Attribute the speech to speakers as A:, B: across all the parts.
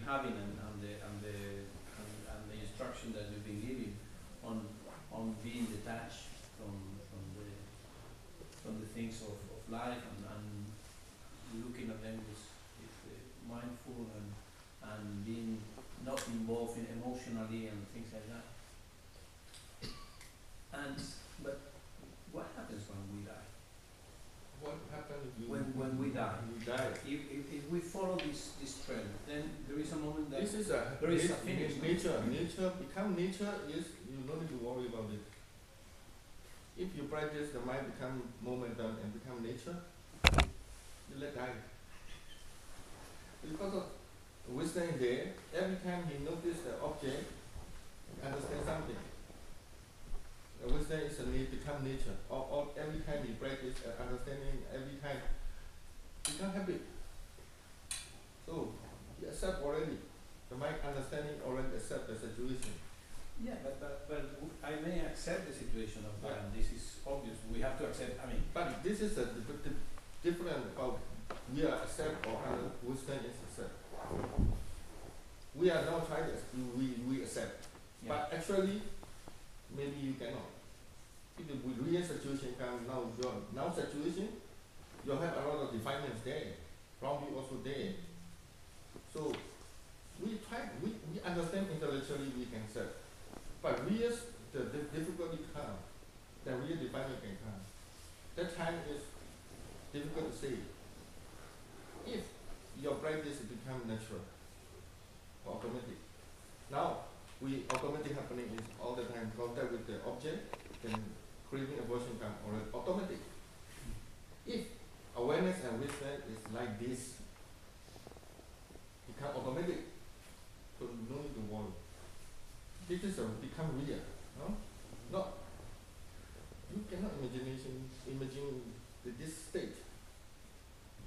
A: having and the instruction that you've been giving on being detached from the things of life and looking at them with mindful and being not involved in emotionally and things like that. But what happens when we die?
B: What happens
A: when we die?
B: You die.
A: If we follow this trend, then there is a moment that
B: there is a finish. Nature become nature is you don't need to worry about it. If you practice, the mind become momentum and become nature, you let die. Because of wisdom there, every time he notices the object, he understands something. The wisdom is become nature. Or every time he practice understanding, every time become habit. So he accept already. The mind understanding already accept the situation.
A: Yeah, but I may accept the situation of that, and this is obvious. We have to accept. I mean,
B: but this is the different about we are accept or wisdom is accept. We are now trying to we accept, but actually maybe you cannot. If the real situation comes now, your situation, you have a lot of defilements there, wrong view also there. So we understand intellectually we can accept. But real, the difficulty comes, the real defilement can come. That time is difficult to say. If your practice become natural or automatic. Now, automatic happening is all the time contact with the object, then craving aversion come already automatic. If awareness and wisdom is like this, become automatic, so no need to worry. This is become real, no? Not you cannot imagine this state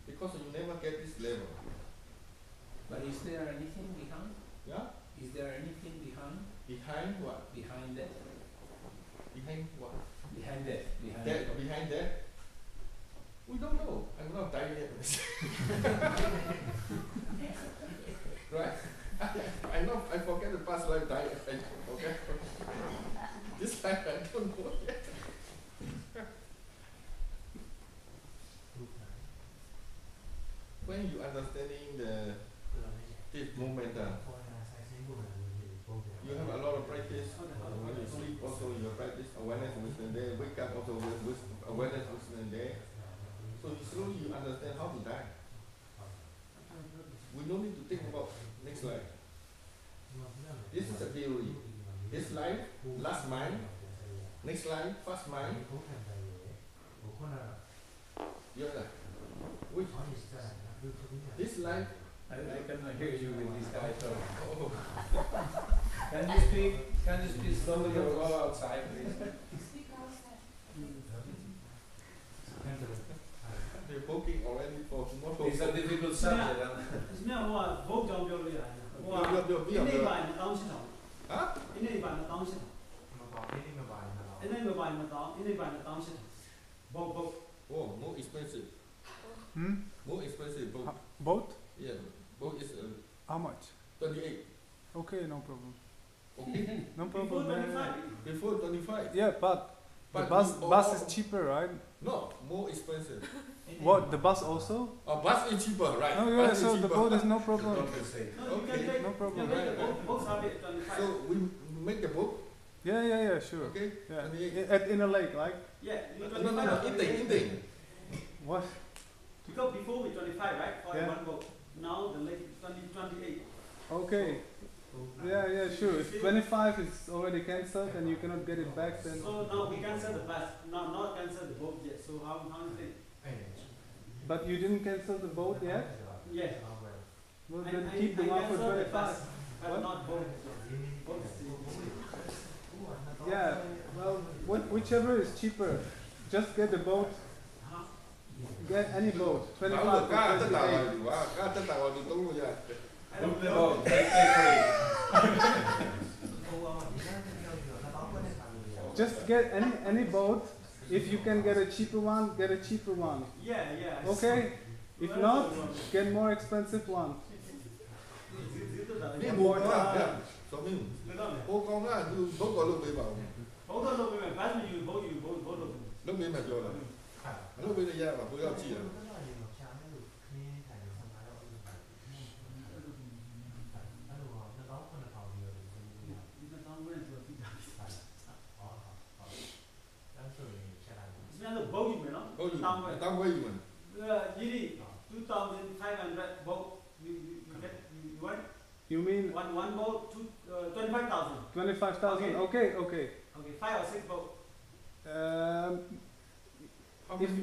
B: because you never get this level.
A: But is there anything behind?
B: Yeah?
A: Is there anything behind?
B: Behind what?
A: Behind that.
B: Behind what?
A: Behind that.
B: Behind that? We don't know. I'm not dying yet. Right? I know. I forget the past life died. Okay. This life I don't know yet. When you understanding this moment, you have a lot of practice. When you sleep, also you practice awareness, wisdom there. Wake up, also with awareness, wisdom there. So slowly you understand how to die. We don't need to think about next life. This is a theory. This life, last mind. Next life, first mind. You have that. Which? This life.
A: I cannot hear you with this guy talking.
B: Oh.
A: Can you speak slowly or go outside, please?
B: They're booking already for tomorrow.
A: It's a difficult subject.
B: Oh, more expensive. More expensive boat.
C: Boat?
B: Yeah, boat is
C: how much?
B: 28.
C: Okay, no problem.
B: Okay.
C: No problem.
B: Before 25.
C: Yeah, but the bus is cheaper, right?
B: No, more expensive.
C: What? The bus also?
B: Bus is cheaper, right?
C: Oh yeah, so the boat is no problem.
B: Okay.
C: No problem.
B: So we make the boat?
C: Yeah, sure.
B: Okay.
C: Yeah. In a lake, like?
D: Yeah.
B: No, Inting.
C: What?
D: Because before we 25, right? For one boat. Now the lake is 28.
C: Okay. Yeah, sure. If 25 is already cancelled and you cannot get it back, then.
D: So now we cancel the bus. Not cancel the boat yet. So how is it?
C: But you didn't cancel the boat yet?
D: Yes.
C: Well, then keep the one for 25.
D: But not boat.
C: Yeah, well, whichever is cheaper. Just get the boat. Get any boat. 25 or 28.
A: Book the boat.
C: Just get any boat. If you can get a cheaper one, get a cheaper one.
D: Yeah.
C: Okay? If not, get more expensive one.
B: Đi mua quá. Sao mình? Cô con á, cứ bố có lúc bị bảo.
D: Bố có lúc bị bảo, bác mình bố lúc.
B: Lúc bị mà rồi. Lúc bị ra bảo bố giao chỉ là. Tăng quay mình.
D: 2,500 vote. You want?
C: You mean
D: one vote, 25,000.
C: 25,000? Okay.
D: Okay, 5 or 6 votes.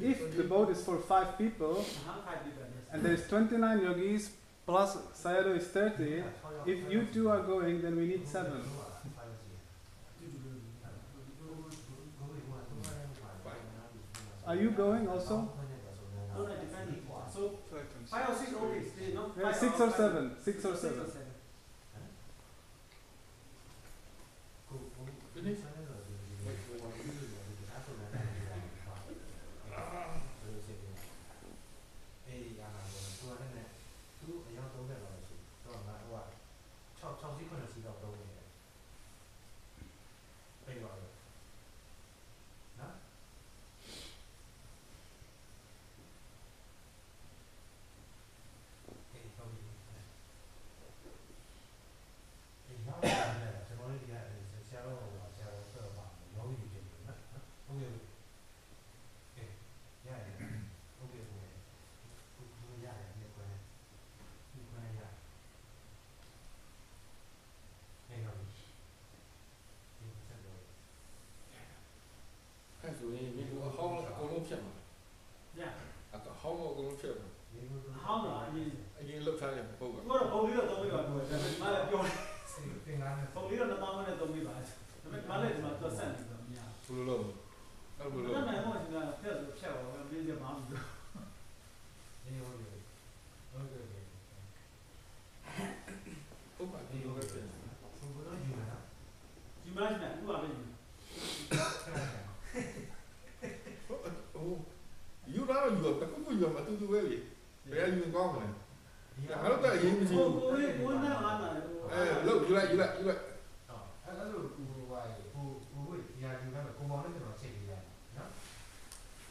C: If the boat is for 5 people,
D: 5 people, yes.
C: and there's 29 yogis plus Sayadaw is 30, if you two are going, then we need 7. Are you going also?
D: No, it depends. So 5 or 6, okay, stay, no?
C: Yeah, 6 or 7. 6 or 7.
B: Finish?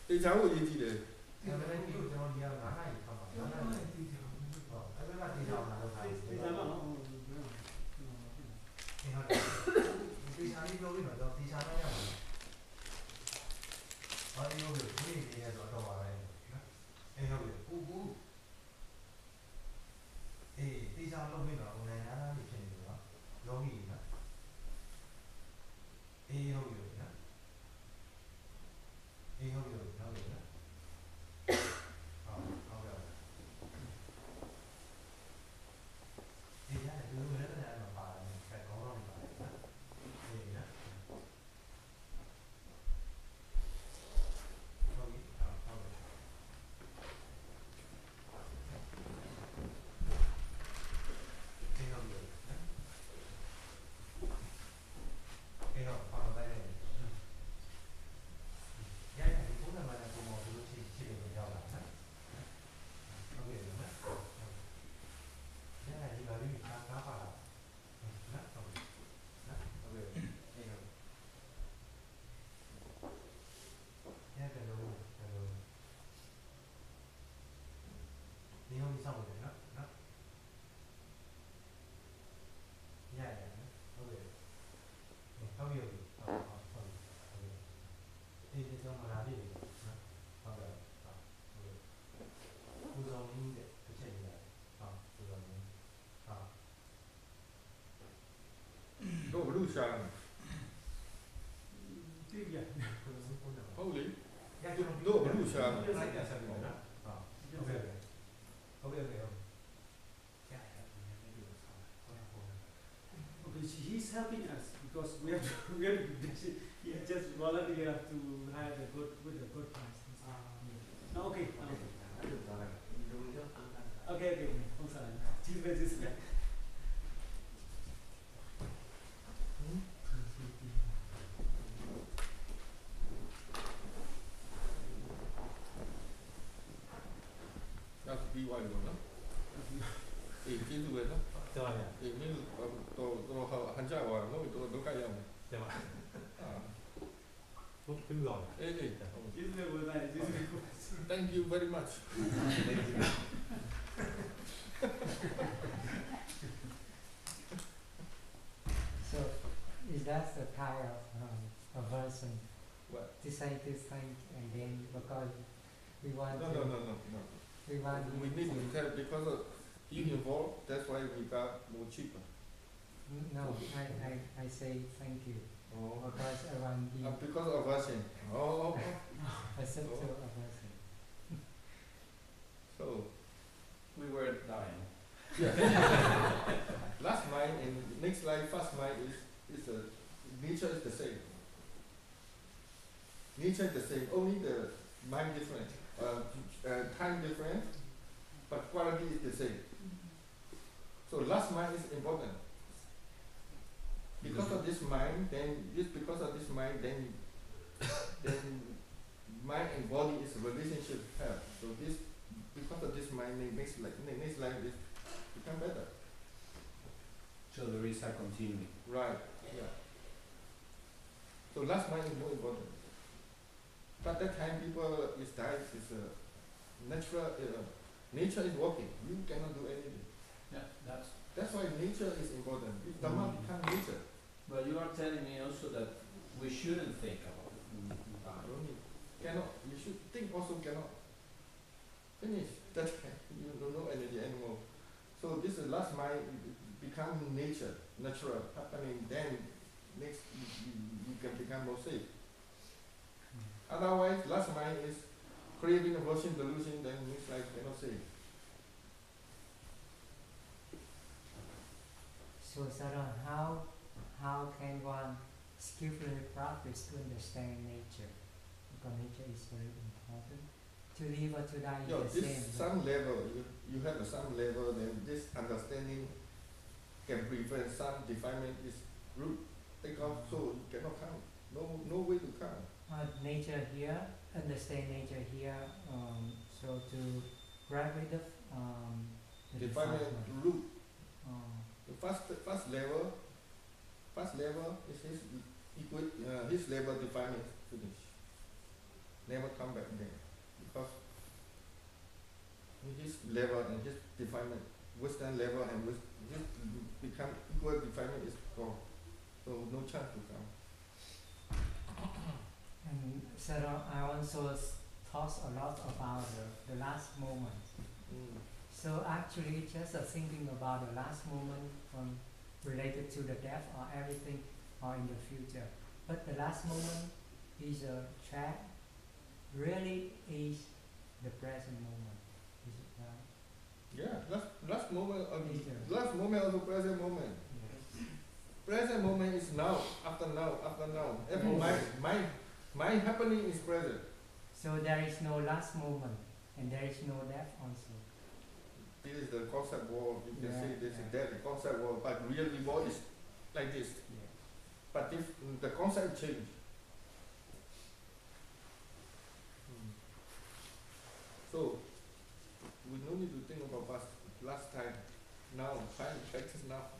B: Thì cháu của gì thì để Sang. Holy. No, Sang.
D: He's helping us because we have to he just volunteer to hire a good with a good price. No, okay. Okay. Không sao. Chỉ về chứ.
B: Đi ngoài được đó. Thì kia về đó.
E: Theravada.
B: mình hành ra hòa nói tôi cái gì
E: Theravada.
B: à
E: Đúng rồi.
B: thank you very much.
F: So, is that the kind of aversion?
B: What?
F: To say to think and then because we want
B: No.
F: we want
B: We need to tell because of you involved. That's why we got more cheaper.
F: No, I say thank you
B: Oh.
F: because I want you
B: Because of aversion. Oh.
F: accept to aversion.
B: So.
A: We were dying.
B: Yeah. Last mind and next life, first mind is nature is the same. Nature is the same. Only the mind different, time different, but quality is the same. So last mind is important. Because of this mind, then mind and body is a relationship have. So this because of this mind, next life is become better.
A: So there is a continuity.
B: Right. Yeah. So last mind is more important. But that time people is died is natural. Nature is working. You cannot do anything.
A: Yeah,
B: That's why nature is important. If Dhamma become nature.
A: But you are telling me also that we shouldn't think about it.
B: Cannot. You should think also cannot. Finish. That you don't know energy anymore. So this is last mind become nature, natural happening. Then next you can become more safe. Otherwise, last mind is craving, aversion, delusion. Then next life cannot save.
F: So Sarah, how can one skillfully practice to understand nature? Because nature is very important. To live or to die is the same.
B: Some level, you have some level, then this understanding can prevent some defilement is root. Take off, so you cannot count. No way to count.
F: Nature here, understand nature here, so to grab rid of the
B: Defilement
F: defilement.
B: root. The first level is his level definement finish. Never come back again. Because his level and his definement, Western level and his become equal definement is gone. So no chance to come.
F: And Sarah, I also thought a lot about the last moment. So actually just thinking about the last moment related to the death or everything or in the future. But the last moment is a track really is the present moment. Is it right?
B: Yeah, last moment of
F: Yeah.
B: last moment of the present moment.
F: Yes.
B: Present moment is now, after now. Every mind happening is present.
F: So there is no last moment and there is no death also.
B: This is the concept world. You can
F: Yeah,
B: say this
F: yeah.
B: is that the concept world, but really world is like this.
F: Yeah.
B: But if the concept change. So we no need to think about past last time. Now, time practice now.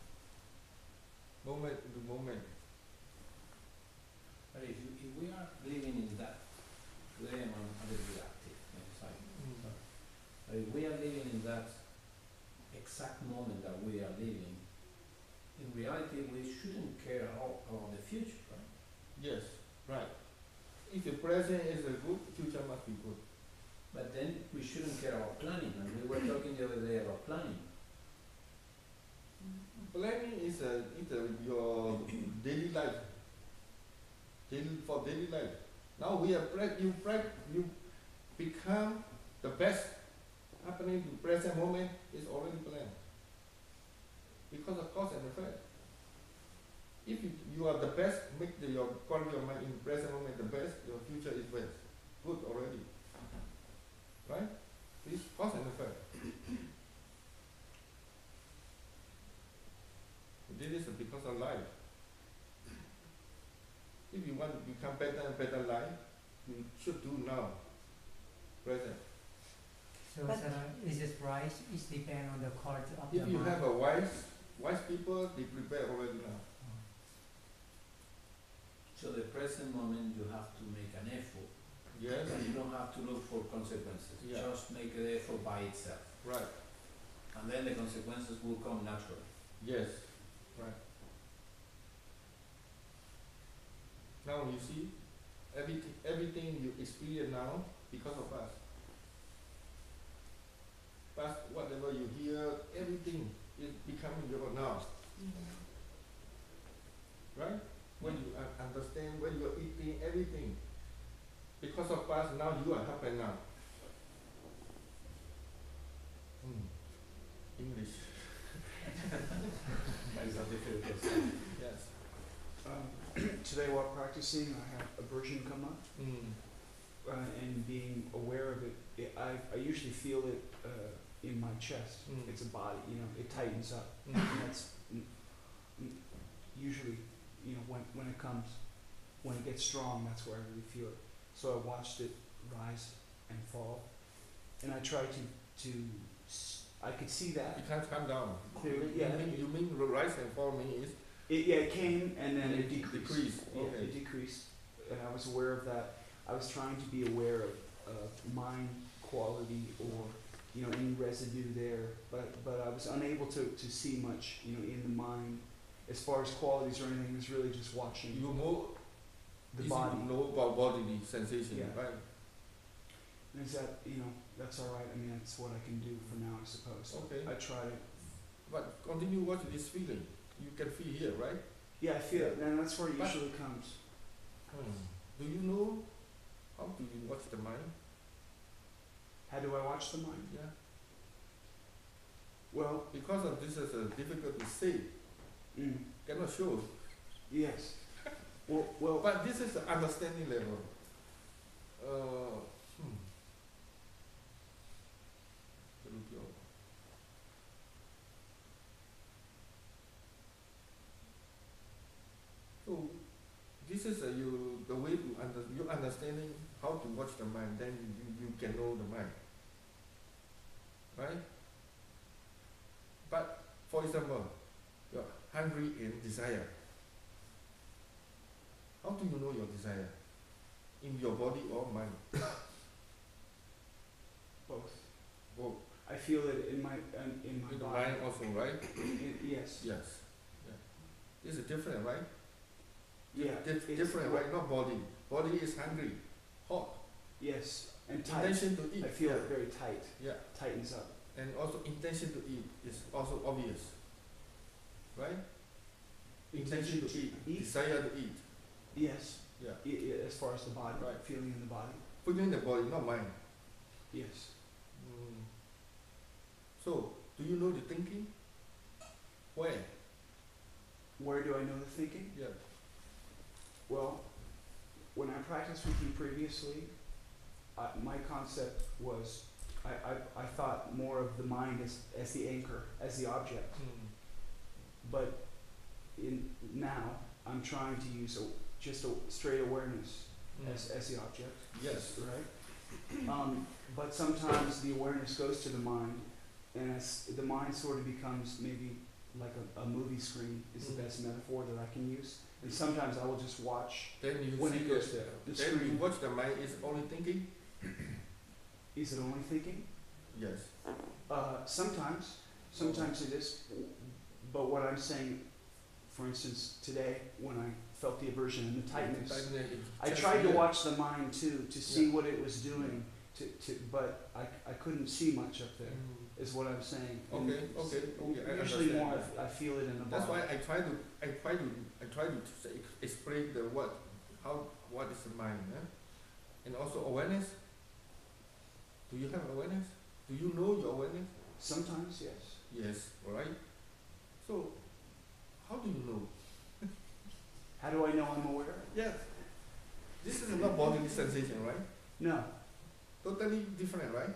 B: Moment to moment.
A: But if we are living in that, today I'm a little bit active inside. But if we are living in that exact moment that we are living, in reality we shouldn't care about the future, right?
B: Yes, right. If the present is a good, future must be good.
A: But then we shouldn't care about planning, and we were talking the other day about planning.
B: Planning is your daily life. For daily life. Now we are you become the best happening to present moment is already planned. Because of cause and effect. If you are the best, make your quality of mind in present moment the best, your future is best. Good already. Right? This cause and effect. This is because of life. If you want to become better and better life, you should do now. Present.
F: So Sarah, is it right? It depends on the quality of
B: If
F: the
B: you
F: mind.
B: have a wise Wise people, they prepare already now.
A: So the present moment you have to make an effort.
B: Yes.
A: And you don't have to look for consequences.
B: Yeah.
A: Just make the effort by itself.
B: Right.
A: And then the consequences will come naturally.
B: Yes. Right. Now you see, everything you experience now because of us. But whatever you hear, everything is becoming your now. Right? When you understand, when you are eating, everything. Because of us, now you are happy now. English.
A: That's a difficult thing.
B: Yes.
G: Today while practicing, I had aversion come up, and being aware of it, I usually feel it in my chest. It's a body, it tightens up. And that's usually, when it comes, when it gets strong, that's where I really feel it. So I watched it rise and fall, and I tried to I could see that.
B: It can't come down.
G: Clearly, yeah.
B: You mean the rise and fall means
G: it came and then it decreased.
B: Okay.
G: Yeah, it decreased, and I was aware of that. I was trying to be aware of mind quality or any residue there, but I was unable to see much in the mind as far as qualities or anything. It was really just watching
B: you more
G: the
B: easy
G: body.
B: to know about bodily sensation,
G: Yeah.
B: right?
G: And is that that's all right. I mean, that's what I can do for now, I suppose.
B: Okay.
G: I tried it.
B: But continue watching this feeling. You can feel here, right?
G: Yeah, I feel it, and that's where it
B: But-
G: usually comes.
B: Do you know how do you watch the mind?
G: How do I watch the mind?
B: Yeah.
G: Well,
B: Because of this is difficult to say, cannot show.
G: yes. Well,
B: But this is the understanding level. So this is the way to you understanding how to watch the mind. Then you can know the mind, right? But for example, you're hungry and desire. How do you know your desire? In your body or mind?
G: both.
B: Both.
G: I feel it in my
B: In the
G: body.
B: mind also, right?
G: Yes.
B: Yes. Yeah. This is different, right?
G: Yeah. it's-
B: Different, right? Not body. Body is hungry, hot.
G: Yes. And tight.
B: Intention to eat.
G: I feel
B: yeah.
G: it very tight.
B: Yeah.
G: Tightens up.
B: And also intention to eat is also obvious, right? Intention to eat. Desire to eat.
G: Yes.
B: Yeah.
G: As far as the body.
B: Right.
G: Feeling in the body.
B: Feeling the body, not mind.
G: Yes.
B: So, do you know the thinking? Where?
G: Where do I know the thinking?
B: Yeah.
G: Well, when I practiced with you previously, my concept was I thought more of the mind as the anchor, as the object. But now I'm trying to use just a straight awareness as the object.
B: Yes.
G: Right? But sometimes the awareness goes to the mind, and as the mind sort of becomes maybe like a movie screen is the best metaphor that I can use. And sometimes I will just watch
B: Then you
G: when
B: see
G: it goes
B: the
G: there. The
B: then you
G: screen.
B: watch the mind is only thinking?
G: Is it only thinking?
B: Yes.
G: Sometimes it is. But what I'm saying, for instance, today when I felt the aversion and the tightness, I tried to watch the mind too to see what it was doing. But I couldn't see much up there. Is what I'm saying.
B: Okay. I
G: Usually
B: understand.
G: more I feel it in the body.
B: That's why I try to say, explain what is the mind, and also awareness. Do you have awareness? Do you know your awareness?
G: Sometimes, yes.
B: Yes. All right. So, how do you know?
G: How do I know I'm aware?
B: Yes. This is not bodily sensation, right?
G: No.
B: Totally different, right?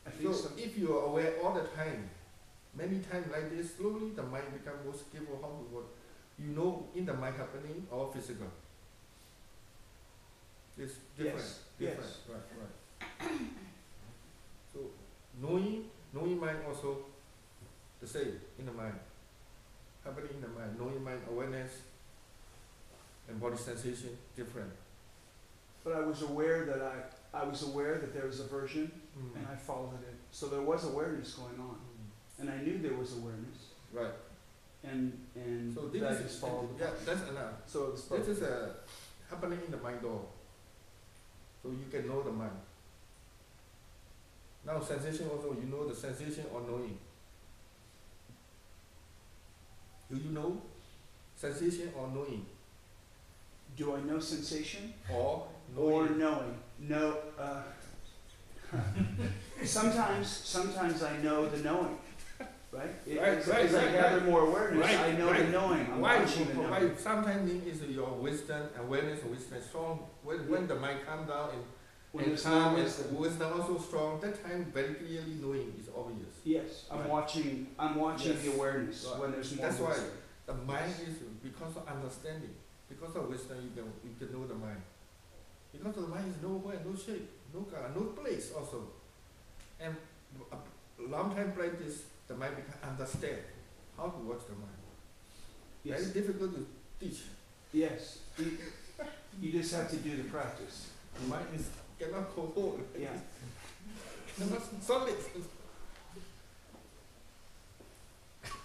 G: I think so.
B: If you are aware all the time, many times like this, slowly the mind becomes more skillful how to work. You know in the mind happening or physical. It's different.
G: Yes.
B: Different.
G: Yes.
B: Right. So knowing mind also the same in the mind. happening in the mind, knowing mind, awareness, and body sensation, different.
G: But I was aware that there was aversion, and I followed it. So there was awareness going on, and I knew there was awareness.
B: Right.
G: And
B: So
G: that I
B: this
G: just
B: is
G: followed.
B: that's enough.
G: So it's
B: This is happening in the mind door. So you can know the mind. Now sensation also, you know the sensation or knowing. Do you know sensation or knowing?
G: Do I know sensation
B: Or
G: or
B: knowing?
G: knowing? No. Sometimes I know the knowing, right? As I gather more awareness, I know the knowing. I'm watching the knowing.
B: Sometimes is your wisdom, awareness, wisdom strong. When the mind calm down and calm and wisdom also strong, that time very clearly knowing is obvious.
G: Yes, I'm watching
B: Yes.
G: the awareness
B: Right.
G: when there's more
B: That's why
G: wisdom.
B: the mind is because of understanding, because of wisdom you can know the mind. Because the mind is nowhere, no shape, no color, no place also. And a long time practice, the mind can understand how to watch the mind.
G: Yes.
B: Very difficult to teach.
G: Yes. You just have to do the practice.
B: The mind is cannot hold.
G: Yeah.
B: Cannot solid.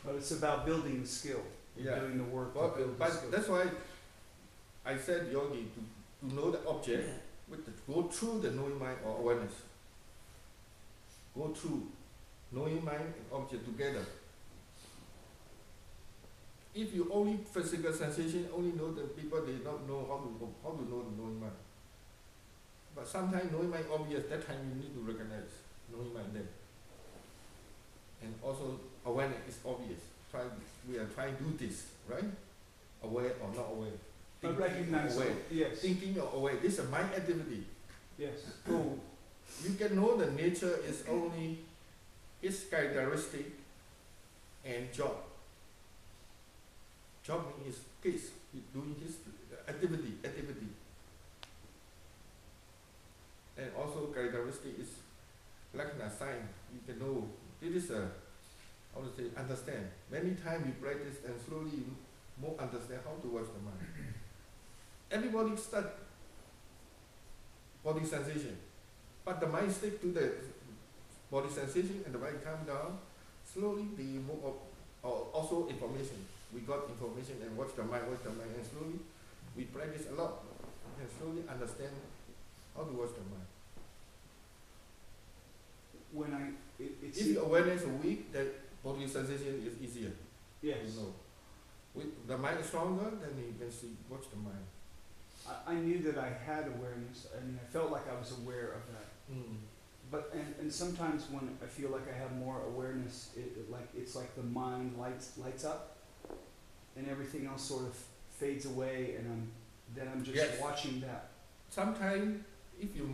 G: But it's about building the skill.
B: Yeah.
G: Doing the work to
B: But,
G: build the
B: but
G: skill.
B: that's why I said yogi to know the object, go through the knowing mind or awareness. Go through knowing mind and object together. If you only physical sensation, only know the people, they don't know how to know the knowing mind. But sometimes knowing mind obvious, that time you need to recognize knowing mind then. And also awareness is obvious. We are trying to do this, right? Aware or not aware.
G: I recognize
B: aware.
G: it. Yes.
B: Thinking or aware. This is a mind activity.
G: Yes.
B: So you can know the nature is only its characteristic and job. Job means case, doing his activity. And also characteristic is like a sign. You can know this is a how to say understand. Many times you practice and slowly you more understand how to watch the mind. Everybody start body sensation, but the mind stick to the body sensation and the mind calm down. Slowly they move up. Also information. We got information and watch the mind, and slowly we practice a lot and slowly understand how to watch the mind.
G: It's
B: If your awareness is weak, that body sensation is easier.
G: yes.
B: You know. With the mind is stronger, then you can see watch the mind.
G: I knew that I had awareness. I mean, I felt like I was aware of that. But and sometimes when I feel like I have more awareness, it's like the mind lights up, and everything else sort of fades away, and I'm just
B: Yes.
G: watching that.
B: Sometimes if you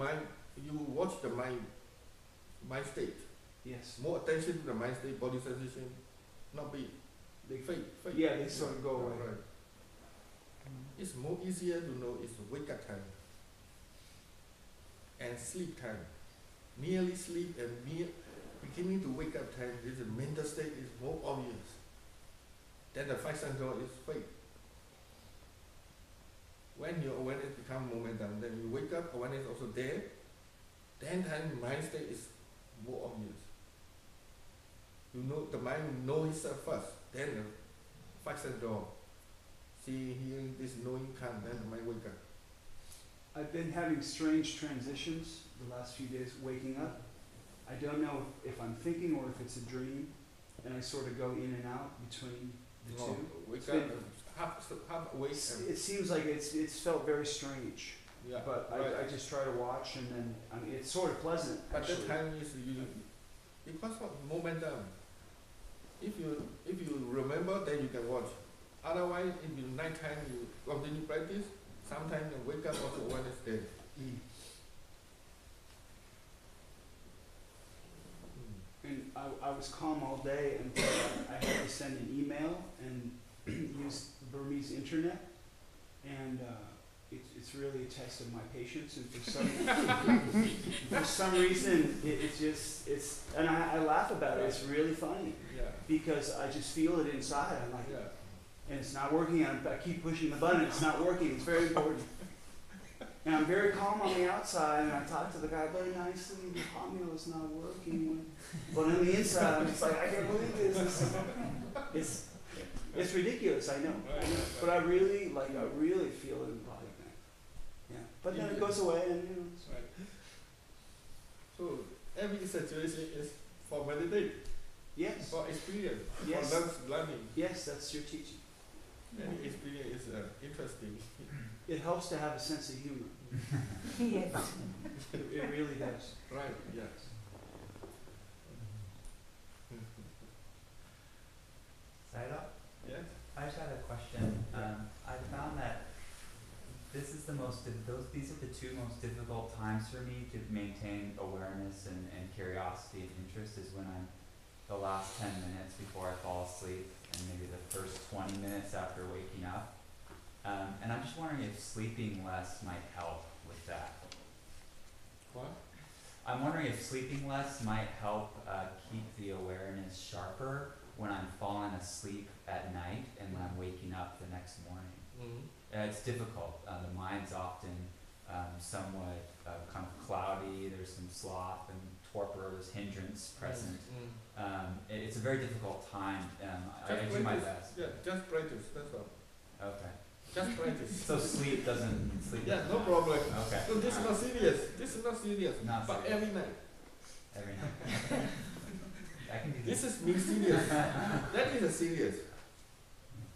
B: watch the mind state,
G: Yes.
B: more attention to the mind state, body sensation, not be they fade.
G: Yeah, they sort of go away.
B: Right. It's more easier to know it's wake up time and sleep time. Nearly sleep and beginning to wake up time, this mental state is more obvious. Then the five central is fake. When your awareness becomes momentum, then you wake up, awareness also there, then time mind state is more obvious. You know the mind know itself first, then the five central. See, hearing this knowing come, then the mind wake up.
G: I've been having strange transitions the last few days waking up. I don't know if I'm thinking or if it's a dream, and I sort of go in and out between the two.
B: Wake
G: It's
B: up,
G: been-
B: half awake.
G: It seems like it's felt very strange,
B: Yeah,
G: but
B: right.
G: I just try to watch, and then I mean it's sort of pleasant.
B: But
G: Actually.
B: that time is you because of momentum. If you remember, then you can watch. Otherwise, in the night time you continue practice. Sometimes you wake up also awareness there.
G: And I was calm all day until I had to send an email and use Burmese internet, and it's really a test of my patience, and for some reason it's and I laugh about it. It's really funny because I just feel it inside. I'm like, and it's not working. And I keep pushing the button. It's not working. It's very important. And I'm very calm on the outside, and I talk to the guy very nicely. The formula's not working, but on the inside, I'm just like, I can't believe this. It's ridiculous, I know. But I really feel it in the body. Yeah. But then it goes away, and you know.
B: Right. So every situation is for meditation.
G: Yes.
B: For experience.
G: Yes.
B: For learning.
G: Yes, that's your teaching.
B: Any experience is interesting.
G: It helps to have a sense of humor.
F: Yes.
G: It really does.
B: Right. Yes.
H: Sayadaw?
B: Yes.
H: I just had a question. I found that these are the two most difficult times for me to maintain awareness and curiosity and interest is when I'm the last 10 minutes before I fall asleep and maybe the first 20 minutes after waking up. And I'm just wondering if sleeping less might help with that.
B: What?
H: I'm wondering if sleeping less might help keep the awareness sharper when I'm falling asleep at night and when I'm waking up the next morning.
B: Mm-hmm.
H: It's difficult. The mind's often somewhat kind of cloudy. There's some sloth and torpor. There's hindrance present. It's a very difficult time. I do my best.
B: Yeah, just practice. That's all.
H: Okay.
B: Just practice.
H: So sleep doesn't
B: Yeah, no problem.
H: Okay.
B: So this is not serious. This is not serious.
H: Not
B: but
H: serious.
B: every night.
H: Every night. I can do
B: This is me serious. That is a serious.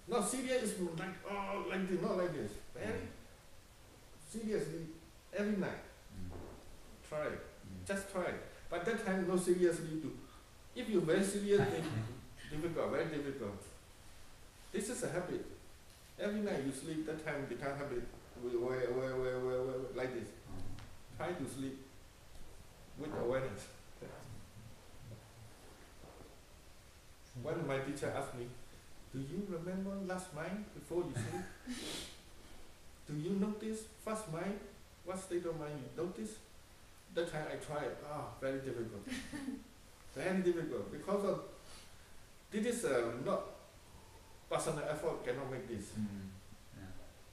B: Not serious is like like this, not like this. Very seriously every night. Try. Just try. But that time no seriously do. If you're very serious, it's difficult, very difficult. This is a habit. Every night you sleep, that time become habit. Like this. Try to sleep with awareness. When my teacher asked me, do you remember last night before you sleep? Do you notice first mind? What state of mind you notice? That time I tried. Very difficult. Very difficult. Because of this is not personal effort cannot make this.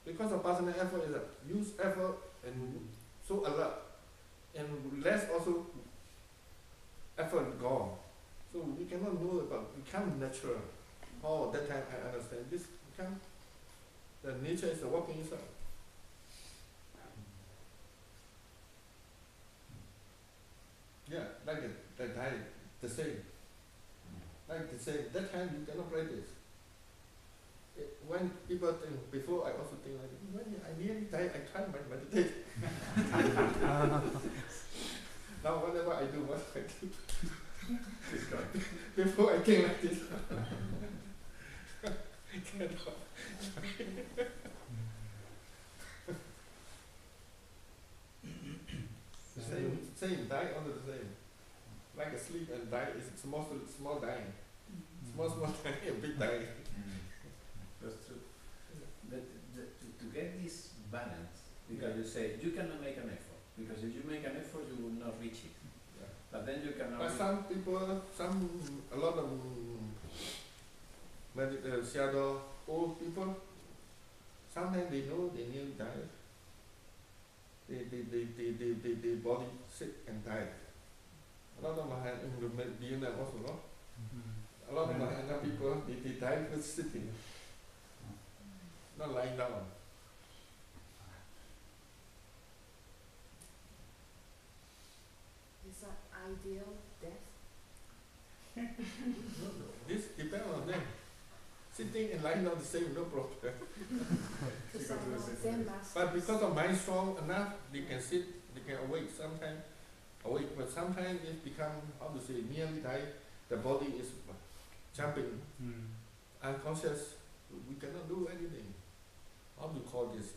B: Because of personal effort is a use effort and so alert. And less also effort gone. So we cannot know about become natural. That time I understand this become the nature is working inside. Yeah, like that time the same. Like the same. That time you cannot practice. When people think before I also think like when I nearly die I try my meditation. Now whatever I do, what I do. Before I came like this. Same, die on the same. Like a sleep and die is small dying. Small dying, big dying.
A: That's true. But to get this balance, because you say you cannot make an effort, because if you make an effort you will not reach it. But then you cannot.
B: But some people, a lot of shadow old people, sometimes they know they nearly die. They body sick and die. A lot of Mahayana also, no? A lot of Mahayana people, they die with sitting, not lying down.
I: Is that ideal death?
B: This depends on them. Sitting and lying down the same, no problem. But because of mind strong enough, they can sit, they can awake sometimes. But sometimes it become, nearly die, the body is jumping, unconscious, we cannot do anything. How do you call this?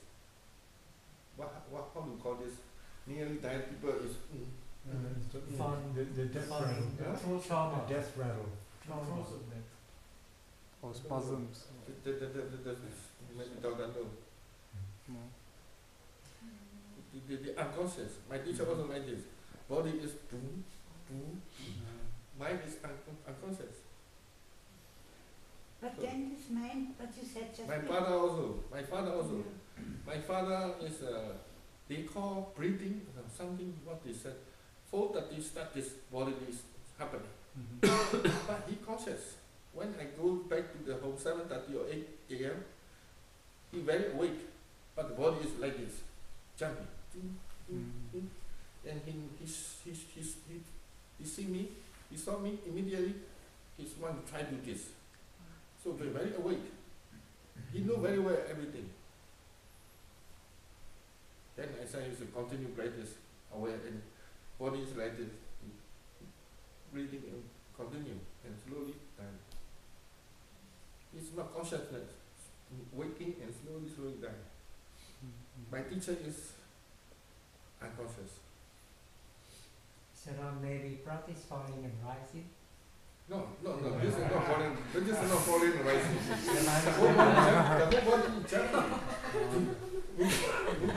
B: How do you call this? Nearly died people is...
E: The death rattle.
F: Trauma.
E: The death rattle.
F: Trauma.
C: Or spasms.
B: the unconscious. My teacher also like this. Body is boom, boom. Mind is unconscious.
J: But
B: So
J: then this mind, what you said just
B: my
J: before.
B: father also. My father also. My father is they call breathing something. What they said. 4:30 start this body is happening. But he conscious. When I go back to the home 7:30 or 8 a.m., he very awake, but the body is like this, jumping. And he see me, he saw me immediately. He's want to try to do this. So they're very awake. He know very well everything. Then I say he should continue practice aware and body is like this, breathing and continue and slowly die. It's not consciousness, waking and slowly die. My teacher is unconscious.
F: So now maybe practice falling and rising.
B: No, this is not falling. This is not falling and rising. The whole body is jumping.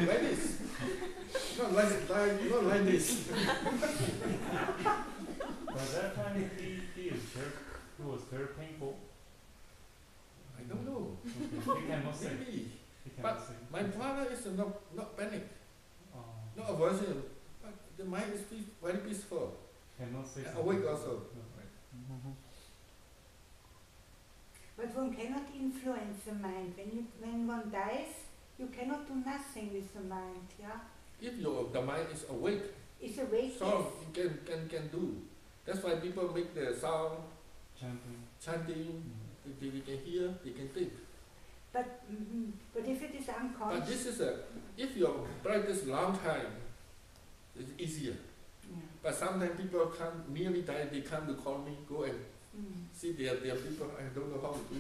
B: Like this. Not like this.
E: But that time it was very painful.
B: I don't know.
E: Okay. You cannot say.
B: Maybe.
E: You cannot
B: But
E: say.
B: my father is not panic, not aversion. But the mind is very peaceful.
E: Cannot say
B: And
E: something.
B: awake also.
J: But one cannot influence the mind. When one dies, you cannot do nothing with the mind, yeah?
B: If the mind is awake,
J: It's awake,
B: sound you can do. That's why people make the sound, chanting, they can hear, they can think.
J: but if it is
B: But
J: unconscious,
B: this is if you practice long time, it's easier. But sometimes people nearly die, they come to call me, go and see their people, I don't know how to do.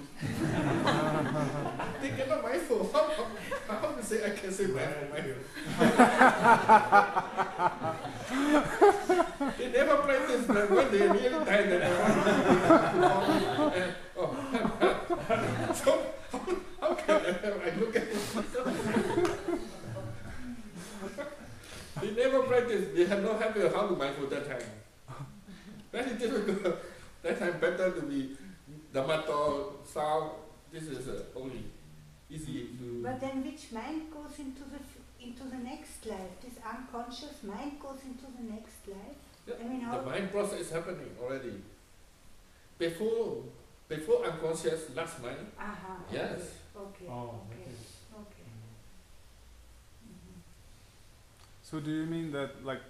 B: They cannot mindful. How to say I can say mindful. They never practice, but when they nearly die, they so how can I look at it? They never practice, they have no habit how to mindful that time. Very difficult. That time better to be Dhamma sound. This is only easy to.
J: but then which mind goes into the next life? This unconscious mind goes into the next life?
B: Yeah,
J: I mean, how?
B: the mind process is happening already. Before unconscious, last mind.
J: Aha.
B: Yes.
J: Okay.
E: Oh,
J: Okay.
E: that is.
J: Okay.
C: So do you mean that like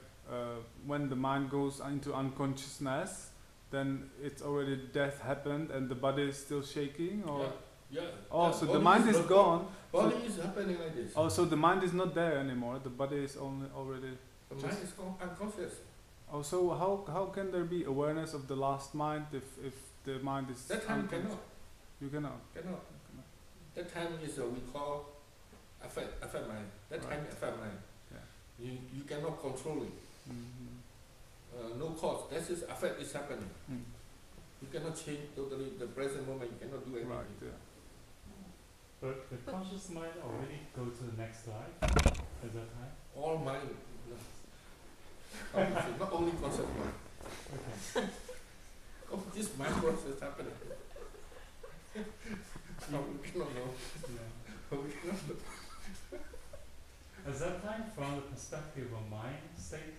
C: when the mind goes into unconsciousness, then it's already death happened and the body is still shaking, or?
B: Yeah.
C: Oh,
B: Yeah,
C: so the
B: body
C: mind is
B: not
C: gone.
B: Body is happening like this.
C: Oh, so the mind is not there anymore. The body is only already.
B: The mind is unconscious.
C: Oh, so how can there be awareness of the last mind if the mind is?
B: That time
C: unconscious?
B: you cannot.
C: You cannot.
B: That time is we call affect mind. That time affect mind.
C: Yeah.
B: You cannot control it. No cause. That is affect is happening. You cannot change totally the present moment. You cannot do anything.
C: Right. Yeah.
E: But the conscious mind already go to the next life at that time.
B: All mind. Not only concept mind.
E: Okay.
B: Oh, this mind process happening. We cannot know.
E: Yeah.
B: We cannot know.
E: At that time, from the perspective of mind state,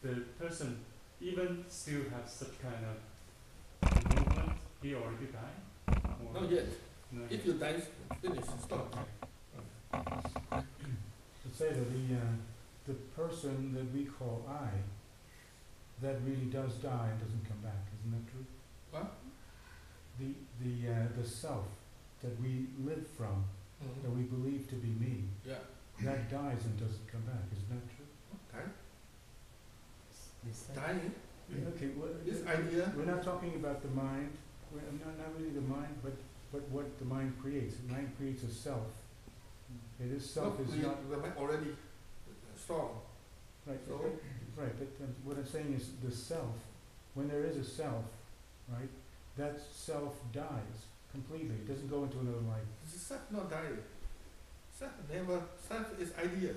E: the person even still have such kind of movement, he already died? Or
B: Not yet.
E: not
B: If
E: yet?
B: you die, finish, stop.
K: To say that the person that we call I, that really does die and doesn't come back, isn't that true?
B: What?
K: The self that we live from, that we believe to be me,
B: Yeah.
K: that dies and doesn't come back, isn't that true?
B: Die?
F: This
B: Dying?
K: Okay, well,
B: This idea?
K: we're not talking about the mind, not really the mind, but what the mind creates. The mind creates a self. Okay, this self is not
B: We are already strong.
K: right.
B: So?
K: Right, but what I'm saying is the self. When there is a self, right, that self dies completely. It doesn't go into another life.
B: This is not dying. Self never. Self is idea.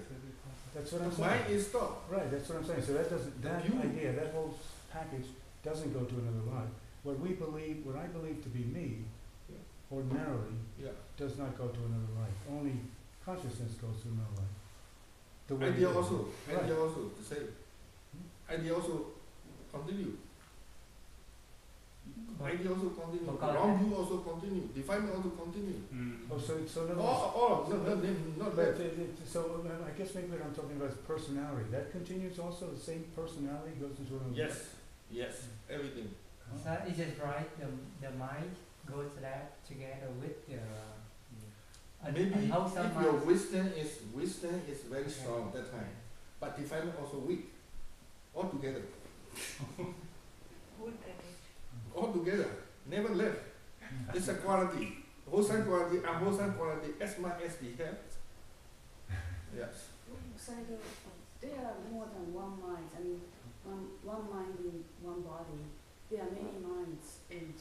K: That's what I'm
B: The
K: saying.
B: mind is thought.
K: Right, that's what I'm saying. So that doesn't, that
B: You.
K: idea, that whole package doesn't go to another life. What I believe to be me,
B: Yeah.
K: ordinarily,
B: Yeah.
K: does not go to another life. Only consciousness goes to another life. The way
B: Idea
K: it is.
B: also.
K: Right.
B: Idea also the same. Idea also continue. Idea also continue.
F: Because
B: Wrong view also continue. Defilement also continue.
K: Oh, so in other words,
B: All not
K: but
B: that.
K: so I guess maybe what I'm talking about is personality. That continues also. The same personality goes into another life.
B: Yes, everything.
F: So is it right? The mind goes that together with the
B: Maybe
F: unwholesome
B: if your
F: mind.
B: wisdom is very strong that time, but defilement also weak. All together.
J: Good at it.
B: All together. Never left. It's a quality. Wholesome quality, unwholesome quality, as much as they have. Yes.
I: Sayadaw, there are more than one mind. I mean, one mind in one body. There are many minds, and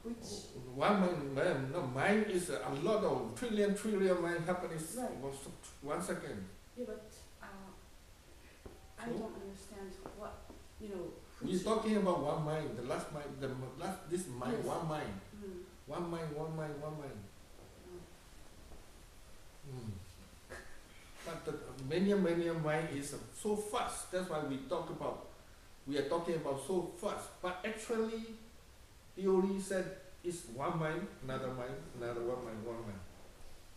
I: which
B: One mind, no, mind is a lot of trillion mind happening
I: Right.
B: 1 second.
I: yeah, but I
B: So?
I: don't understand what
B: We're
I: which
B: talking about one mind, the last mind, this mind,
I: Yes.
B: one mind.
I: mm,
B: One mind. Mm. But the many mind is so fast. That's why we are talking about so fast. But actually, theory said it's one mind, another one mind.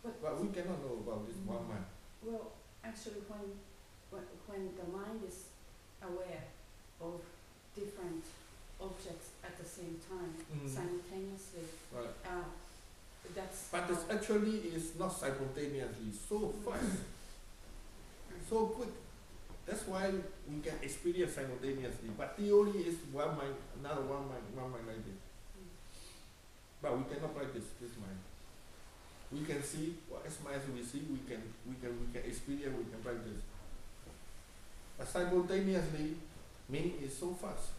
B: But we cannot know about this one mind.
I: well, actually, when the mind is aware of different objects at the same time, simultaneously,
B: Right.
I: that's
B: But it's actually is not simultaneously, so fast, so quick. That's why we can experience simultaneously. But theory is one mind, another one mind like this. But we cannot practice this mind. We can see as much as we see, we can experience, we can practice. But simultaneously, meaning is so fast.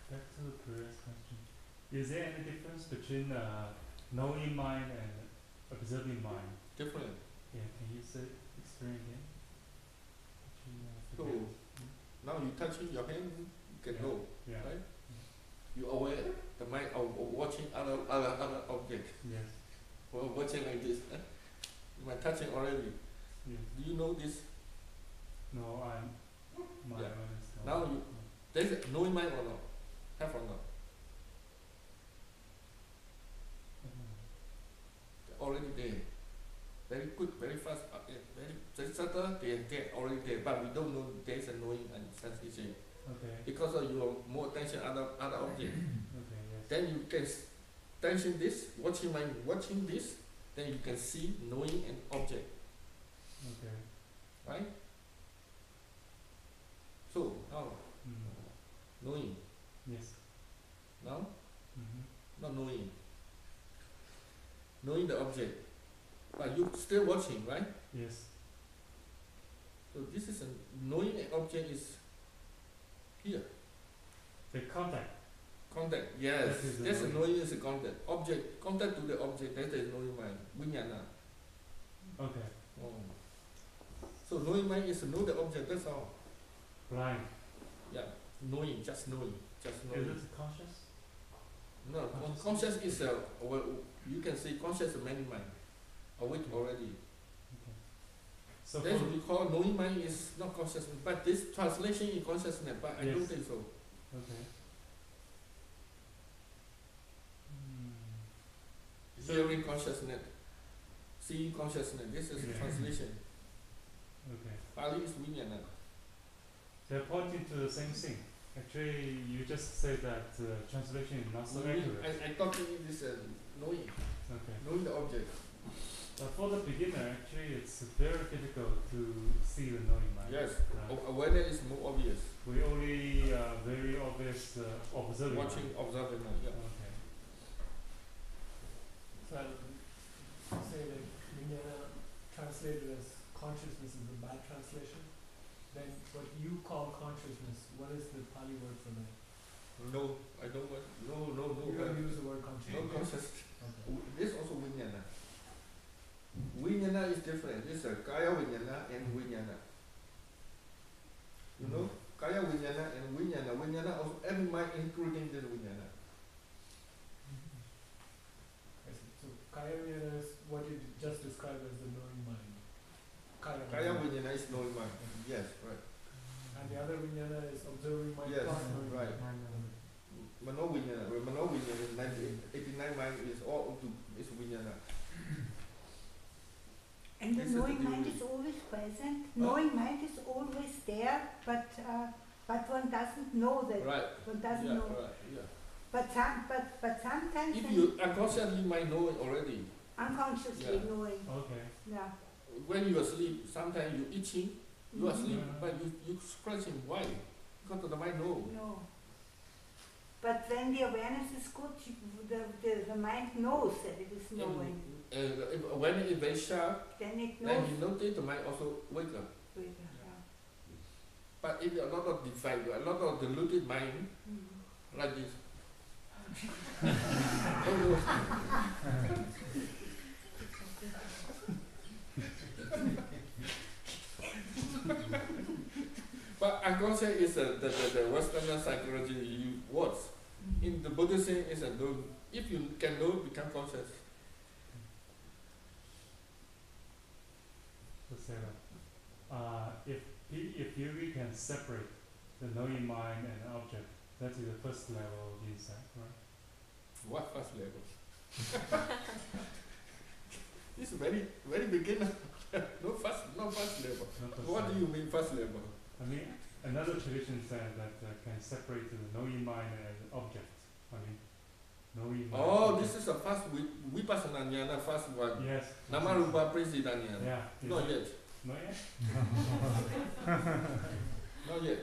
E: Back to the previous question. Is there any difference between knowing mind and observing mind?
B: Different.
E: Yeah, can you explain again?
B: So now you touching your hand, you can
E: Yeah.
B: know,
E: Yeah.
B: right? You aware the mind of watching other objects.
E: Yes.
B: Or watching like this. You are touching already.
E: Yes.
B: Do you know this?
E: No, my
B: Yeah.
E: awareness.
B: Now you there's a knowing mind or not? Have or not? Already there. Very quick, very fast, very subtle, they're already there, but we don't know there's a knowing and sensation.
E: Okay.
B: Because of your more attention other objects.
E: Okay. Yes.
B: Then you can attention this, watching this, then you can see knowing an object.
E: Okay.
B: Right? So now knowing.
E: Yes.
B: Now?
E: Mm-hmm.
B: Not knowing. Knowing the object. But you still watching, right?
E: Yes.
B: So this is knowing an object is here.
E: The contact.
B: Contact, yes.
E: That is the
B: That's a
E: knowing.
B: knowing is a contact. Object, contact to the object, that is knowing mind. Vijnana.
E: Okay.
B: Oh. So knowing mind is to know the object, that's all.
E: Blind.
B: Yeah. Knowing, just knowing. Just
E: Is
B: knowing.
E: it conscious?
B: No, conscious is well, you can say conscious is many mind. Awake already.
E: So
B: That's
E: for
B: what we call knowing mind is not consciousness, but this translation is consciousness, but I don't
E: Yes.
B: think so.
E: okay.
B: Hearing consciousness, seeing consciousness, this is
E: Yeah.
B: translation.
E: Okay.
B: Pali is vijnana.
E: They're pointing to the same thing. Actually, you just said that translation is not so accurate.
B: I talking this knowing,
E: Okay.
B: knowing the object.
E: But for the beginner, actually, it's very difficult to see the knowing mind.
B: Yes,
E: Right?
B: awareness is more obvious.
E: We only very obvious observing.
B: Watching, observing, yeah.
E: Okay.
L: So say like vijnana translated as consciousness is a bad translation.
D: what you call consciousness, what is the Pali word for that?
B: No, I don't want. No.
D: You don't use the word consciousness.
B: No conscious.
D: Okay.
B: This also Vijnana. Vijnana is different. This is a Kaya Vijnana and Vijnana. You know, Kaya Vijnana and Vijnana. Vijnana also every mind including the Vijnana.
D: I see. So Kaya Vijnana is what you just described as the knowing mind.
B: Kaya Vijnana is knowing mind. Yes, right.
D: And the other Vijnana is observing mind
B: Yes,
D: plus knowing
B: right.
D: mind.
B: Mano Vijnana. Mano Vijnana, 89 mind is all to is Vijnana.
J: And the
B: This is
J: knowing
B: the
J: mind
B: theory.
J: is always present. Knowing mind is always there, but one doesn't know that.
B: Right.
J: One doesn't
B: Yeah,
J: know.
B: right. Yeah.
J: But sometimes
B: If
J: when
B: you unconsciously might know it already.
J: unconsciously
B: Yeah.
J: knowing.
E: Okay.
J: Yeah.
B: When you are asleep, sometimes you itching, you are asleep,
E: Mhm.
B: but you scratching. Why? Because the mind know.
J: No. But when the awareness is good, the mind knows that it is knowing.
B: When it is very sharp,
J: Then it
B: then
J: knows.
B: you notice the mind also wake up.
J: Yeah.
B: But if a lot of defect, a lot of diluted mind,
J: Mhm.
B: like this. Oh, no. But unconscious is the Western psychology words. In the Buddhism, is a know. If you can know, become conscious.
E: So Sarah, if you can separate the knowing mind and the object, that is the first level of insight, right?
B: What first level? This is very beginner. no first level.
E: Not first
B: What do
E: level.
B: you mean first level?
E: I mean, another tradition said that can separate the knowing mind and object. I mean, knowing mind.
B: Oh,
E: object.
B: this is the first Vipassana jnana, first one.
E: Yes.
B: Namarupa Prasidanya.
E: Yeah. is
B: Not
E: it-
B: yet.
E: Not yet?
B: Not yet.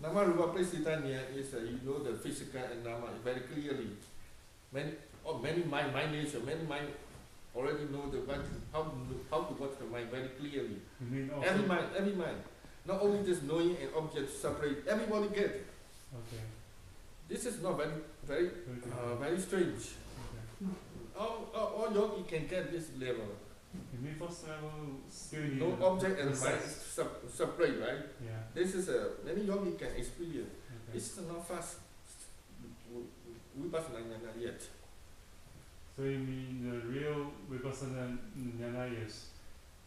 B: Namarupa Prasidanya is you know the physical and nama very clearly. Many mind nature, many mind already know the how to watch the mind very clearly.
E: You mean also?
B: Every mind. Not only this knowing and object separate, everybody get.
E: Okay.
B: This is not very
E: Very different.
B: very strange.
E: Okay.
B: All yogi can get this level.
E: You mean first level still need
B: No object and mind
E: process.
B: separate, right?
E: Yeah.
B: This is many yogi can experience.
E: Okay.
B: This is not fast Vipassana jnana yet.
E: So you mean the real Vipassana jnana is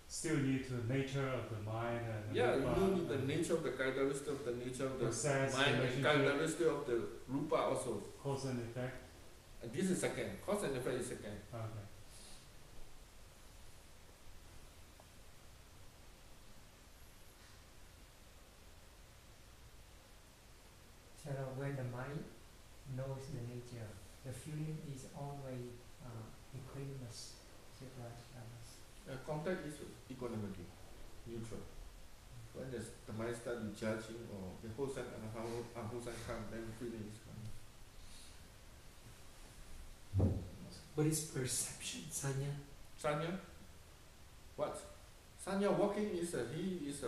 E: still need to the nature of the mind and the
B: Yeah, you
E: rupa
B: know the
E: and
B: nature of the characteristic of the nature of the
E: process,
B: mind and
E: relationship,
B: characteristic of the rupa also.
E: cause and effect.
B: And this is second. Cause and effect is second.
E: Okay.
F: So when the mind knows the nature, the feeling is always equanimous. Is it right?
B: Contact is equanimity, neutral. When the mind starts judging or the whole sense and unwholesome come, then feeling is coming.
L: What is perception, Sanya?
B: Sanya? What? Sanya walking is he is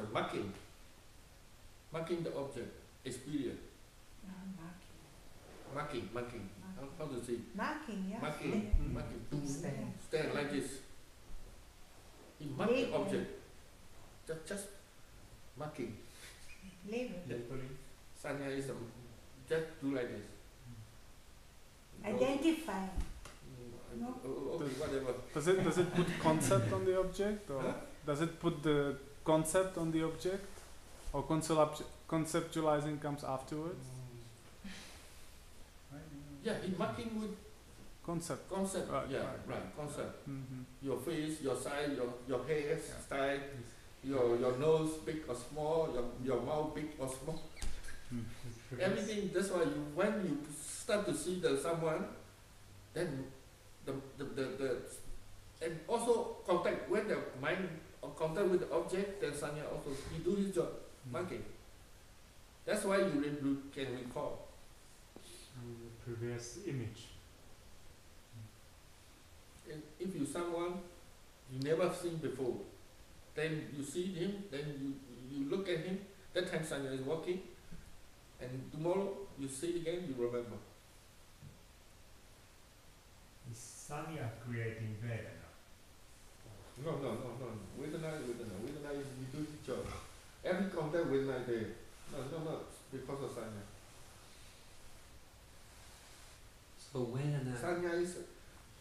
B: marking the object, experience. Marking. How to say?
J: Marking, yeah.
B: Marking.
F: Stand.
B: Stand like this. He mark the object. Just marking.
J: Label.
B: Sanya is just do like this.
J: Identifying. No.
B: Okay, whatever.
C: Does it put concept on the object, or
B: Huh?
C: does it put the concept on the object, or conceptualizing comes afterwards?
B: Yeah, he marking with
C: Concept.
B: concept.
C: Right,
B: Yeah,
C: right.
B: right. Concept.
C: Mm-hmm.
B: Your face, your size, your hair style, your nose big or small, your mouth big or small. Everything. That's why when you start to see someone, then the and also contact when the mind contact with the object, then Sanya also he do his job, marking. That's why you can recall.
E: The previous image.
B: And if you someone you never seen before, then you see him, then you look at him, that time sanya is working, and tomorrow you see again, you remember.
M: Is sanya creating Vedana?
B: No. Vedana is you do the job. Every contact Vedana is there. No, because of sanya.
L: So Vedana.
B: Sanya is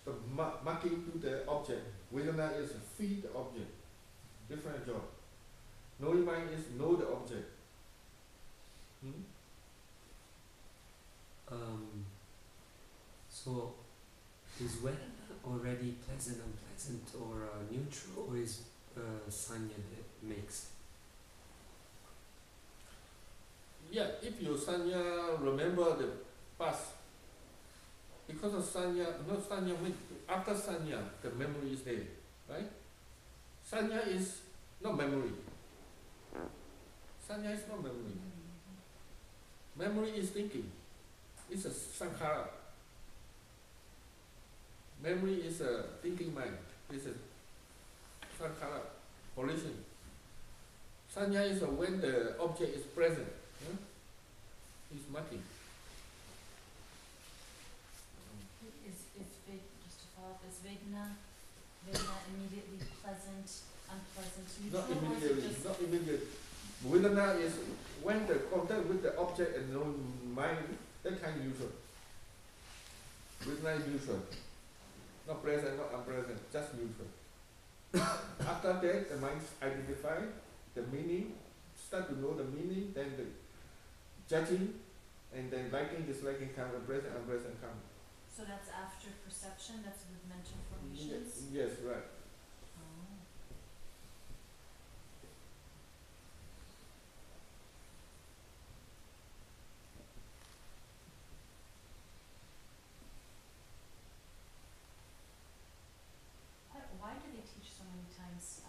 B: the marking to the object. Vedana is feed the object. Different job. Knowing mind is know the object.
L: So is Vedana already pleasant, unpleasant, or neutral, or is sanya that makes?
B: Yeah, if your sanya remember the past, because of sanya, not sanya, after sanya, the memory is there, right? Sanya is not memory. Sanya is not memory. Memory is thinking. It's a sankhara. Memory is a thinking mind. It's a sankhara, volition. Sanya is when the object is present. It's marking.
N: Just to follow up, is Vedana immediately pleasant, unpleasant, neutral?
B: Not immediately. Not immediately. Vedana is when the contact with the object and no mind, that kind of neutral. Vedana is neutral. Not present, not unpresent, just neutral. After that, the mind identify the meaning, start to know the meaning, then the judging, and then liking, disliking come, and present, unpresent come.
N: So that's after perception, that's with mental formations?
B: Yes, right.
N: Why do they teach so many times?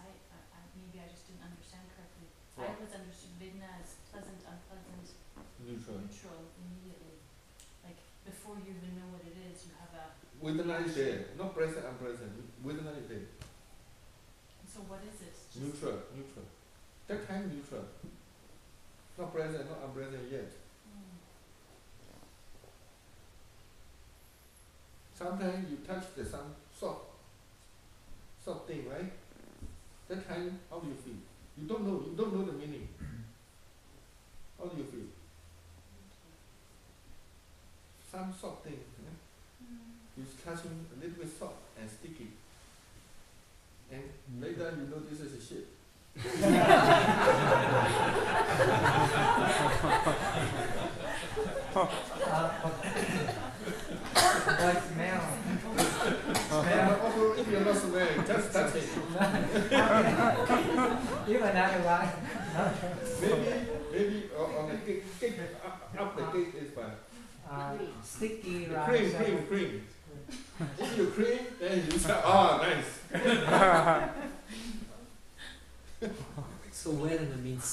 N: Maybe I just didn't understand correctly.
B: What?
N: I always understood Vedana as pleasant, unpleasant, neutral immediately. Like before you even know what it is, you have a
B: Vedana is there, not present, unpresent. Vedana is there.
N: So what is it? Just
B: Neutral. That kind neutral. Not present, not unpresent yet. Sometimes you touch the some soft thing, right? That time, how do you feel? You don't know the meaning. How do you feel? Some soft thing, you're touching a little bit soft and sticky. And later you know this is a shit.
F: What smell?
B: Also, if you're not smelling, just touch it.
F: Even otherwise.
B: Maybe on the cake, up the cake is fine.
F: Sticky,
B: the
F: right?
B: Cream. If you cream, then you say, nice.
L: So Vedana means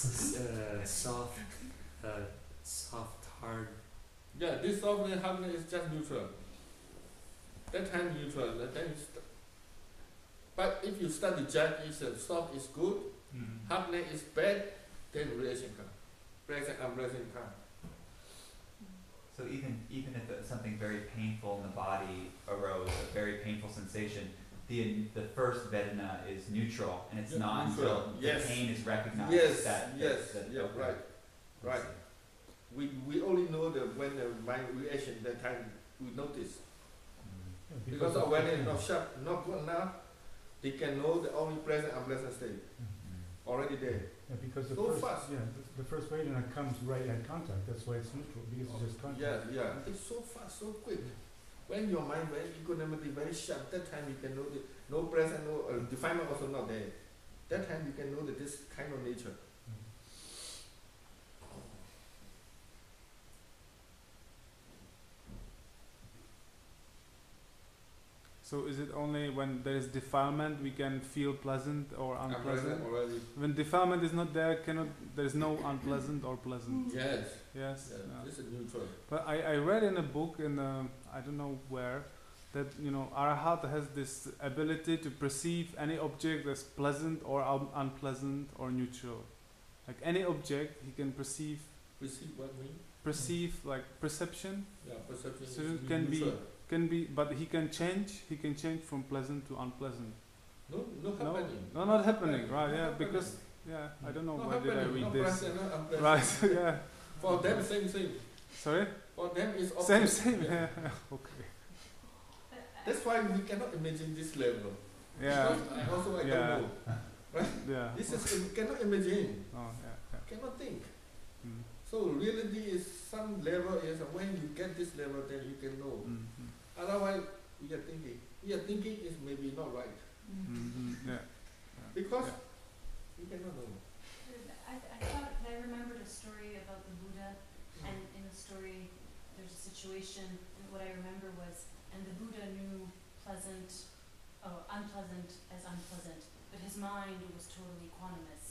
L: soft, hard.
B: Yeah, this soft and hardness is just neutral. That time neutral, that time is. But if you start to judge, soft is good, hardness is bad, then relation comes. Present, unpresent comes.
H: So even if something very painful in the body arose, a very painful sensation, the first Vedana is neutral, and it's not until the pain is recognized that right. We only know when the mind reaction, that time we notice. Because awareness is not sharp, not good enough, they can know the only present unpleasant state. Already there.
K: Yeah, because the first Vedana comes right at contact. That's why it's neutral, because it's just contact.
B: Yeah. It's so fast, so quick. When your mind very equanimity, very sharp, that time you can know no present, no definement also not there. That time you can know that this kind of nature.
C: So is it only when there is defilement we can feel pleasant or unpleasant?
B: Already.
C: When defilement is not there, there is no unpleasant or pleasant.
B: Yes.
C: Yes.
B: Yeah. This is neutral.
C: But I read in a book I don't know where that Arahata has this ability to perceive any object as pleasant or unpleasant or neutral. like any object he can perceive.
B: Perceive what mean?
C: Perceive like perception.
B: Yeah, perception
C: So
B: is
C: it can
B: neutral.
C: be, but he can change. He can change from pleasant to unpleasant.
B: No, not happening.
C: No, not happening. Right?
B: Not
C: Yeah,
B: happening.
C: because I don't know
B: Not
C: where did I
B: happening,
C: read
B: not
C: this.
B: present, not unpleasant.
C: Right? Yeah.
B: For them, same thing.
C: Sorry.
B: For them, it's
C: Same.
B: opposite.
C: Yeah. Okay.
B: That's why we cannot imagine this level.
C: Yeah.
B: Because I
C: Yeah.
B: don't know. Right?
C: Yeah.
B: This is we cannot imagine.
C: Oh, yeah.
B: Cannot think.
C: Mm.
B: So reality is some level is when you get this level, then you can know. Otherwise, we are thinking. We are thinking is maybe not right.
C: Yeah.
B: Because we cannot know.
N: I thought I remembered a story about the Buddha, and in the story there's a situation, and what I remember was, and the Buddha knew unpleasant as unpleasant, but his mind was totally equanimous.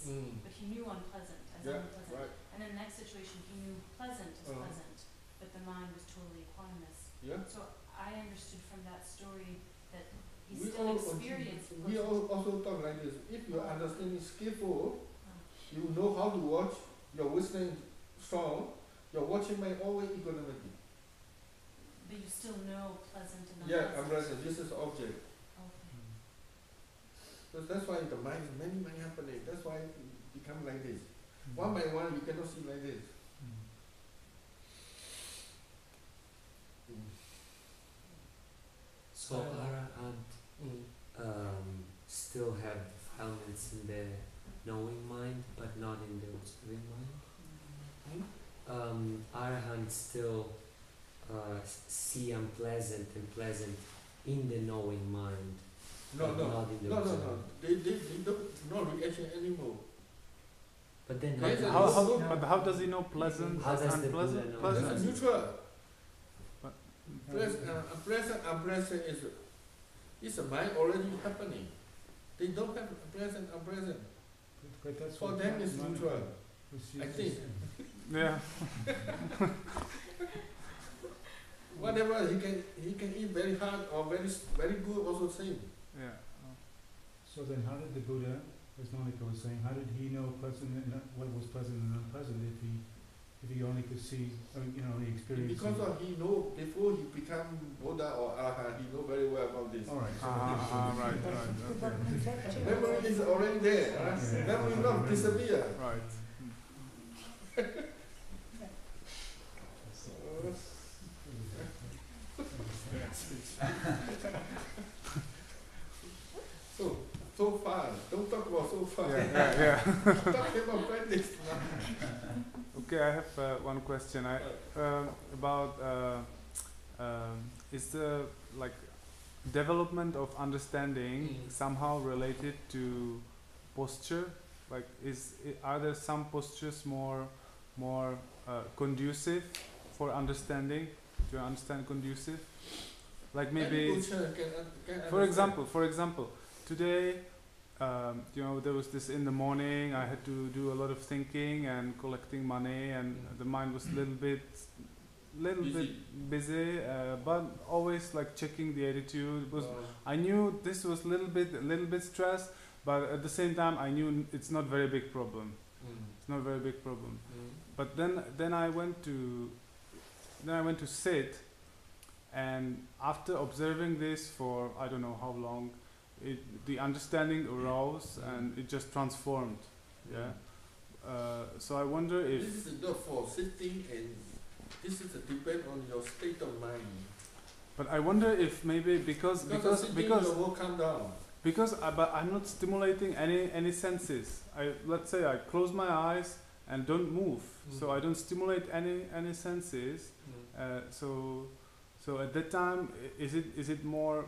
N: But he knew unpleasant as unpleasant.
B: Right.
N: And in the next situation he knew pleasant as pleasant, but the mind was totally equanimous.
B: Yeah.
N: So I understood from that story that he
B: We
N: still
B: all
N: experienced
B: we all also talk like this. If your understanding is skillful, you know how to watch, your wisdom strong, your watching mind always equanimity.
N: But you still know pleasant and unpleasant.
B: Yeah, unpleasant. This is object.
N: Okay.
B: So that's why the mind is many happening. That's why it become like this. One by one, you cannot see like this.
L: So Arahant still have defilements in the knowing mind, but not in the observing mind. Arahant still see unpleasant and pleasant in the knowing mind.
B: No. They don't no reaction anymore.
L: But then
C: how does he know pleasant
L: how does
C: unpleasant?
L: the Buddha know
B: That's neutral. Unpleasant is a mind already happening. They don't have pleasant, unpleasant.
K: But that's
B: For
K: what
B: them it's neutral. I think.
C: Yeah.
B: Whatever he can eat very hard or very good also same.
C: Yeah.
K: So then how did the Buddha, as Monica was saying, how did he know pleasant and what was pleasant and unpleasant if he only could see, he experienced?
B: Because he know before he become Buddha or Arahant, he know very well about this.
K: All right.
B: Right. Memory is already there. Right? Memory not disappear.
C: Right.
B: So far. Don't talk about so far.
C: Yeah.
B: Talk about practice now.
C: Okay, I have one question. About is the development of understanding somehow related to posture? Are there some postures more conducive for understanding? To understand conducive? Like maybe, for example, today, there was this in the morning. I had to do a lot of thinking and collecting money, and the mind was a little bit busy, but always checking the attitude. It was I knew this was a little bit stressed, but at the same time I knew it's not very big problem. It's not a very big problem. But then I went to sit, and after observing this for I don't know how long, the understanding arose and it just transformed. Yeah. So I wonder if
B: this is not for sitting, and this is a depend on your state of mind.
C: But I wonder if maybe because
B: your will come down.
C: But I'm not stimulating any senses. Let's say I close my eyes and don't move, so I don't stimulate any senses. So at that time, is it more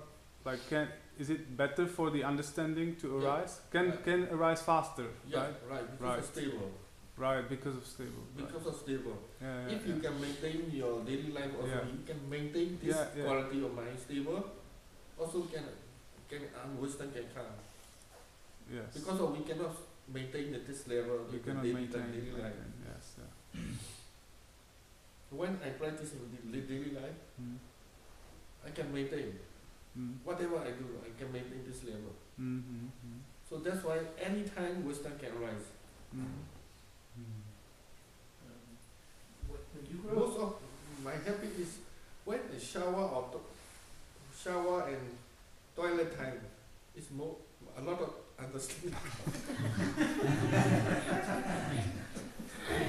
C: is it better for the understanding to arise? Can arise faster?
B: Yeah, right. Because of stable.
C: Right, because of stable.
B: Because of stable.
C: Yeah,
B: if you can maintain your daily life, also you can maintain this quality of mind stable. Also can wisdom can come.
C: Yes.
B: Because we cannot maintain at this level
C: you
B: in
C: cannot
B: daily
C: maintain
B: life.
C: Yes.
B: When I practice in daily life, I can maintain. Whatever I do, I can maintain this level. So that's why anytime wisdom can rise.
A: When you grow
B: Most of my habit is when the shower and toilet time is more a lot of understanding.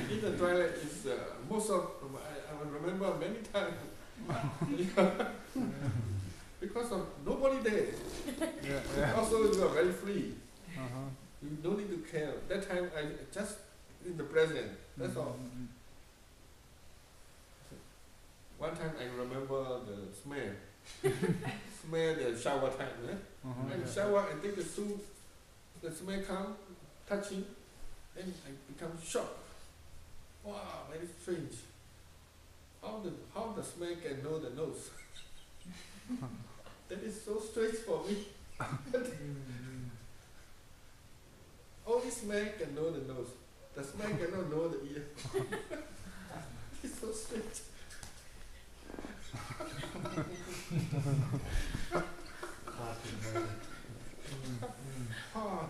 B: In the toilet is most of I remember many times because of nobody there. Also you are very free. You don't need to care. That time I just in the present. That's all. One time I remember the smell. Smell the shower time. I shower and take the soup. The smell come, touching, and I become shocked. Wow, very strange. How the smell can know the nose? That is so strange for me. Only smell can know the nose. The smell cannot know the ear. It's so strange.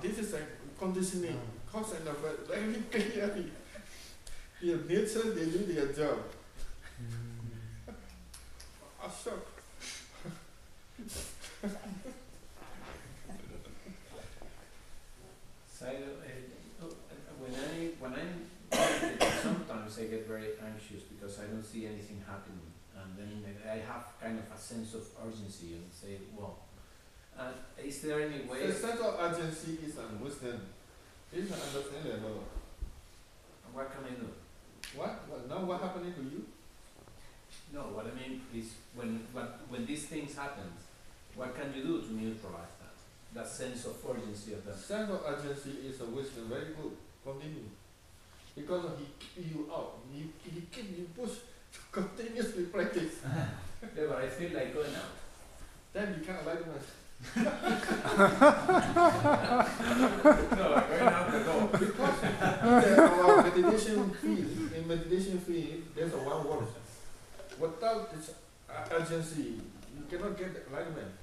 B: This is a conditioning, cause and effect, very clearly. In nature, they do their job. Shock.
A: When I'm sometimes I get very anxious because I don't see anything happening, and then I have kind of a sense of urgency and say, well, is there any way?
B: The sense of urgency is wisdom. You can understand it more.
A: What can I do?
B: What? Now what happening to you?
A: No, what I mean is when these things happen, what can you do to neutralize that? That sense of urgency of that.
B: Sense of urgency is a wisdom, very good. Continue. Because he keep you out. He keep you push to continuously practice.
A: Yeah, but I feel like going out.
B: Then you can't like much.
A: No, going out the door.
B: Because in our meditation field, there's a one word. Without this urgency, you cannot get the alignment.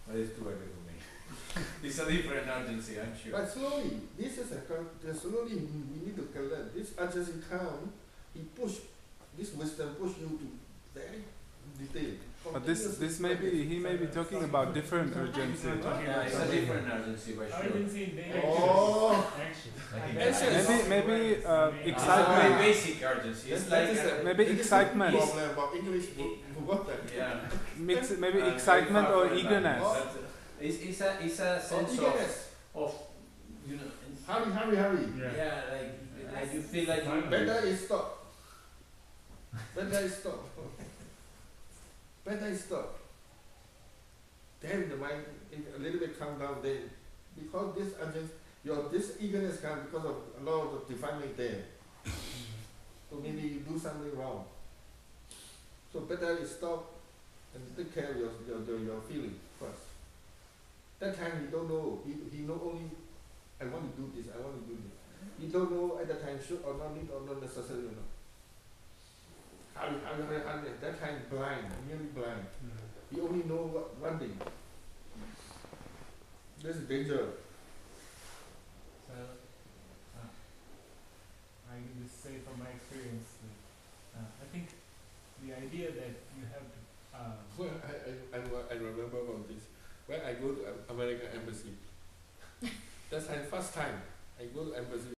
A: But it's too early for me. It's a different urgency, I'm sure.
B: But slowly, this is slowly we need to collect. This urgency come, this wisdom push you to very detail.
C: But this may be, he may be talking about different urgency.
A: Yeah, it's a different urgency, by sure.
M: Urgency in daily
C: Maybe
A: Very
C: excitement.
A: basic urgency. It's like
C: maybe excitement.
B: About English,
A: yeah.
C: Maybe excitement or eagerness.
A: It's a sense of you know.
B: Hurry.
A: Yeah, like you feel like you
B: Better is stop. Then the mind a little bit calm down. Then because this urgency, this eagerness comes because of a lot of defilement there. So maybe you do something wrong. So better is stop and take care of your feeling first. That time he don't know. He know only I want to do this. He don't know at that time should or not need or not necessary or not. Hurry. That time blind, nearly blind. He only know one thing. This is danger.
M: So, I can just say from my experience that I think the idea that you have to.
B: Well, I remember about this. When I go to American embassy, that's my first time I go to embassy.